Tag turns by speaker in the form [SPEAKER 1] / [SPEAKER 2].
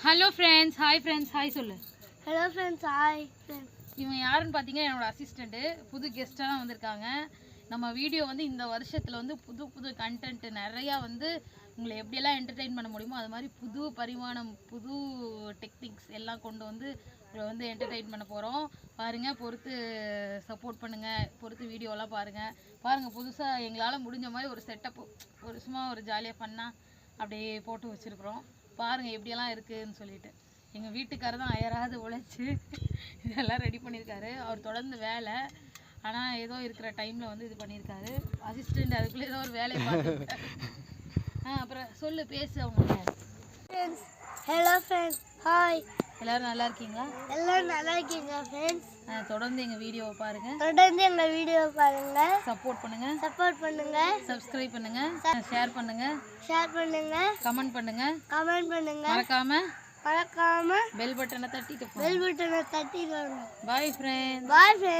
[SPEAKER 1] Hello friends, hi friends, hi சொல்லு.
[SPEAKER 2] Hello friends, hi friends.
[SPEAKER 1] இவங்க யாருன்னு பார்த்தீங்கன்னா என்னோட அசிஸ்டண்ட்டு, புது கெஸ்ட்டாக வந்திருக்காங்க. நம்ம வீடியோ வந்து இந்த வருஷத்தில் வந்து புது புது கண்டென்ட் நிறையா வந்து உங்களை எப்படியெல்லாம் என்டர்டெயின் பண்ண முடியுமோ அது மாதிரி புது பரிமாணம், புது டெக்னிக்ஸ் எல்லாம் கொண்டு வந்து உங்களை வந்து என்டர்டெயின் பண்ண போகிறோம். பாருங்கள், பொறுத்து சப்போர்ட் பண்ணுங்கள், பொறுத்து வீடியோலாம் பாருங்கள். புதுசாக எங்களால் முடிஞ்ச மாதிரி ஒரு செட்டப், சும்மா ஒரு ஜாலியாக ஃபன்னாக அப்படியே போட்டு வச்சுருக்குறோம். பாருங்கள் எப்படியெல்லாம் இருக்குதுன்னு சொல்லிட்டு. எங்கள் வீட்டுக்காரர் தான் அயராது உழைச்சி இதெல்லாம் ரெடி பண்ணியிருக்காரு. அவர் தொடர்ந்து வேலை, ஆனால் ஏதோ இருக்கிற டைமில் வந்து இது பண்ணியிருக்காரு. அசிஸ்டண்ட் அதுக்குள்ளே ஏதோ ஒரு வேலையை பார்த்துருக்காரு. அப்புறம் சொல்லு, பேசு அவங்க.
[SPEAKER 2] Friends, hello friends, hi.
[SPEAKER 1] எல்லோரும் நல்லா இருக்கீங்களா?
[SPEAKER 2] எல்லோரும் நல்லா இருக்கீங்க ஃப்ரெண்ட்ஸ்.
[SPEAKER 1] தொடர்ந்து எங்கள் வீடியோவை பாருங்கள்,
[SPEAKER 2] தொடர்ந்து எங்கள் வீடியோவை பாருங்கள்,
[SPEAKER 1] சப்போர்ட் பண்ணுங்கள்,
[SPEAKER 2] சப்ஸ்கிரைப் பண்ணுங்கள்,
[SPEAKER 1] ஷேர் பண்ணுங்கள், கமெண்ட் பண்ணுங்கள், மறக்காமல் பெல் பட்டனை தட்டிட்டு
[SPEAKER 2] பாய் ஃப்ரெண்ட்ஸ்.
[SPEAKER 1] Bye friends.